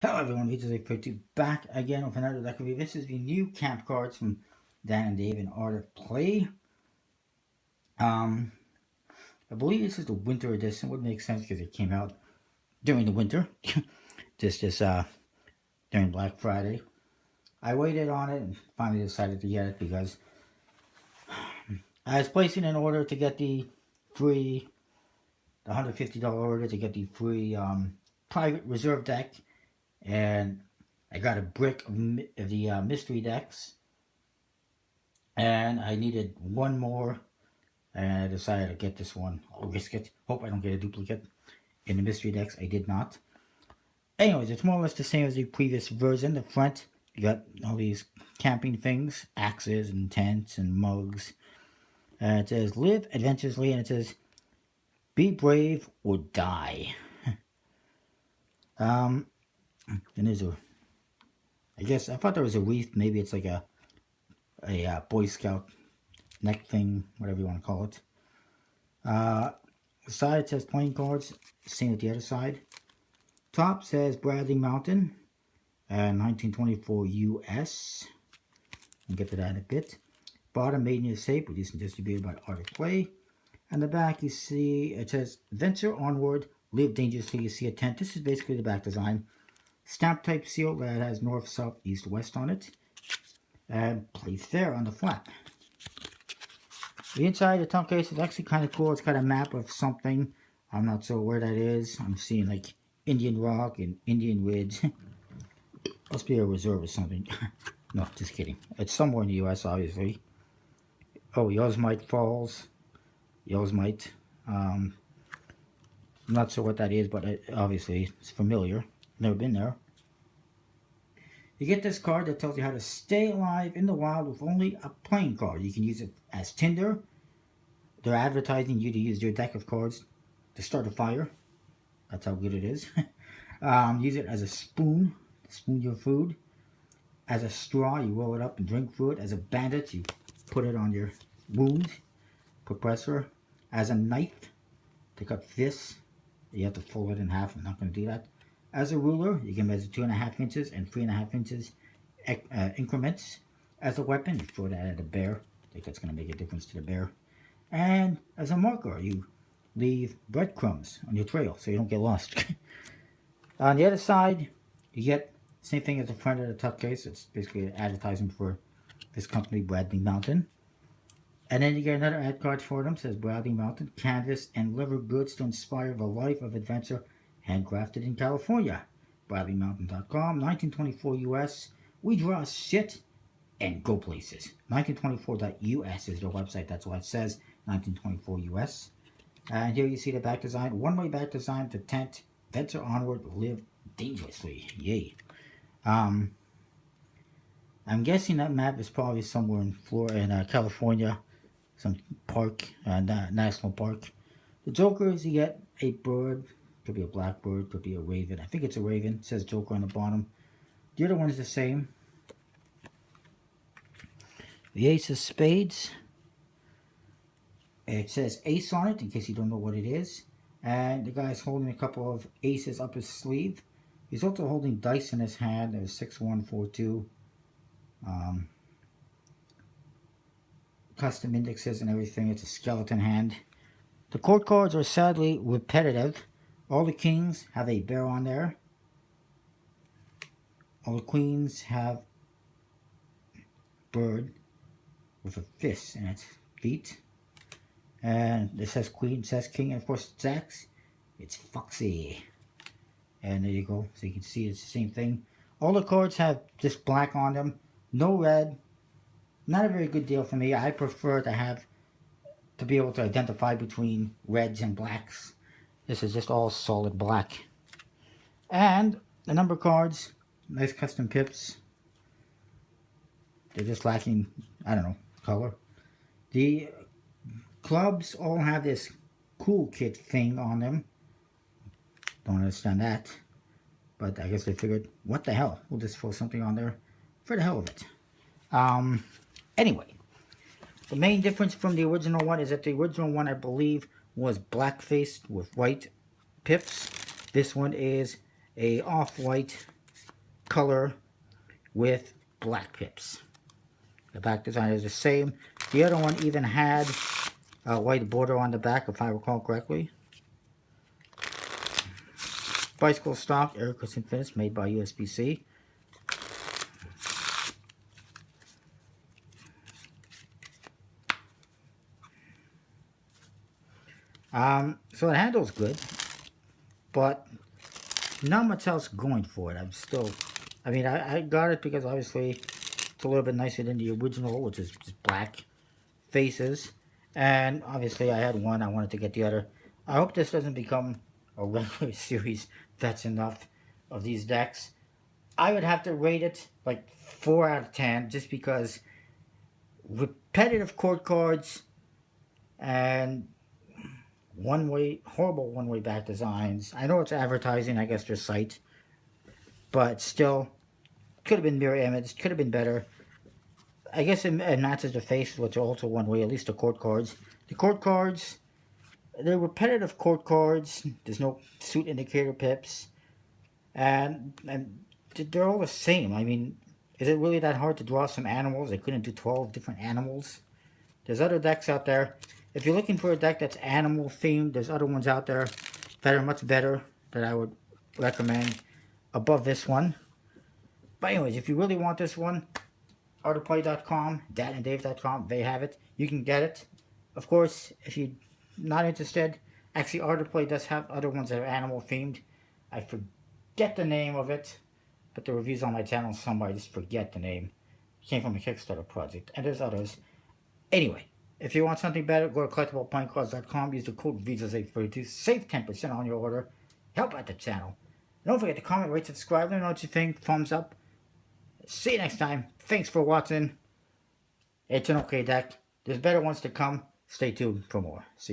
Hello everyone, this is A52 back again with another deck review. This is the new camp cards from Dan and Dave in Art of Play. Um, I believe this is the winter edition. Would make sense because it came out during the winter, just during Black Friday. I waited on it and finally decided to get it because I was placing an order to get the $150 order to get the free private reserve deck, and I got a brick of the mystery decks, and I needed one more, and I decided to get this one. I'll risk it. Hope I don't get a duplicate in the mystery decks. I did not. Anyways, it's more or less the same as the previous version. The front, you got all these camping things, axes and tents and mugs. It says live adventurously, and it says be brave or die. And there's I guess I thought there was a wreath. Maybe it's like a Boy Scout neck thing, whatever you want to call it. The side says playing cards, same with the other side. Top says Bradley Mountain, 1924 US. I'll get to that in a bit. Bottom, made in USA, produced and distributed by Art of Play. And the back, you see, it says Venture Onward, Live Dangerously. You see a tent. This is basically the back design. Stamp type seal that has north, south, east, west on it. And place there on the flap. The inside of the top case is actually kind of cool. It's got a map of something. I'm not sure where that is. I'm seeing like Indian Rock and Indian Ridge. Must be a reserve or something. No, just kidding. It's somewhere in the U.S., obviously. Oh, Yosemite Falls. Yosemite. I'm not sure what that is, but obviously it's familiar. Never been there. You get this card that tells you how to stay alive in the wild with only a playing card. You can use it as Tinder. They're advertising you to use your deck of cards to start a fire. That's how good it is. Use it as a spoon to spoon your food. As a straw, you roll it up and drink through it. As a bandage, you put it on your wound. Put pressure. As a knife to cut fists, you have to fold it in half. I'm not going to do that. As a ruler, you can measure 2.5 inches and 3.5 inches increments. As a weapon, you throw that at a bear. I think that's going to make a difference to the bear. And as a marker, you leave breadcrumbs on your trail so you don't get lost. On the other side, you get the same thing as the front of the tuck case. It's basically an advertisement for this company, Bradley Mountain. And then you get another ad card for them. It says Bradley Mountain, canvas and leather goods to inspire the life of adventure, handcrafted in California. BradleyMountain.com, 1924 US. We draw shit and go places. 1924.us is their website. That's what it says. 1924 US. And here you see the back design. One-way back design to tent. Venture onward, live dangerously. Yay. I'm guessing that map is probably somewhere in Florida, in California, some park, national park. The Joker is you get a bird, could be a blackbird, could be a raven. I think it's a raven. It says Joker on the bottom. The other one is the same. The Ace of Spades. It says Ace on it, in case you don't know what it is. And the guy's holding a couple of aces up his sleeve. He's also holding dice in his hand. There's 6142. Custom indexes and everything. It's a skeleton hand. The court cards are sadly repetitive. All the kings have a bear on there. All the queens have bird with a fist in its feet. And this says queen, it says king, and of course jacks. It's Foxy. And there you go. So you can see it's the same thing. All the cards have just black on them. No red. Not a very good deal for me. I prefer to be able to identify between reds and blacks. This is just all solid black. And the number cards, nice custom pips. They're just lacking, I don't know, color. The clubs all have this cool kit thing on them. Don't understand that. But I guess they figured, what the hell? We'll just throw something on there for the hell of it. Anyway, the main difference from the original one is that the original one, I believe, was black-faced with white pips. This one is a off-white color with black pips. The back design is the same. The other one even had a white border on the back, if I recall correctly. Bicycle stock, air cushion finish, made by USBC. So the handle's good, but not much else going for it. I got it because obviously it's a little bit nicer than the original, which is just black faces. And obviously I had one, I wanted to get the other. I hope this doesn't become a regular series. That's enough of these decks. I would have to rate it like 4 out of 10 just because repetitive court cards and horrible one-way back designs. I know it's advertising, I guess their site, but still, could have been mirror image, could have been better. I guess it matches the faces, which are also one-way, at least the court cards. The court cards, they're repetitive court cards. There's no suit indicator pips, and they're all the same. I mean, is it really that hard to draw some animals? They couldn't do 12 different animals. There's other decks out there. If you're looking for a deck that's animal themed, there's other ones out there that are much better that I would recommend above this one. But anyways, if you really want this one, artofplay.com, dadanddave.com, they have it. You can get it. Of course, if you're not interested, actually Art of Play does have other ones that are animal themed. I forget the name of it, but the reviews on my channel somewhere, I just forget the name. It came from a Kickstarter project, and there's others. Anyway, if you want something better, go to collectibleplayingcards.com, use the code VISA842, save 10% on your order, help out the channel. And don't forget to comment, rate, subscribe, let me know what you think, thumbs up. See you next time. Thanks for watching. It's an okay deck. There's better ones to come. Stay tuned for more. See you.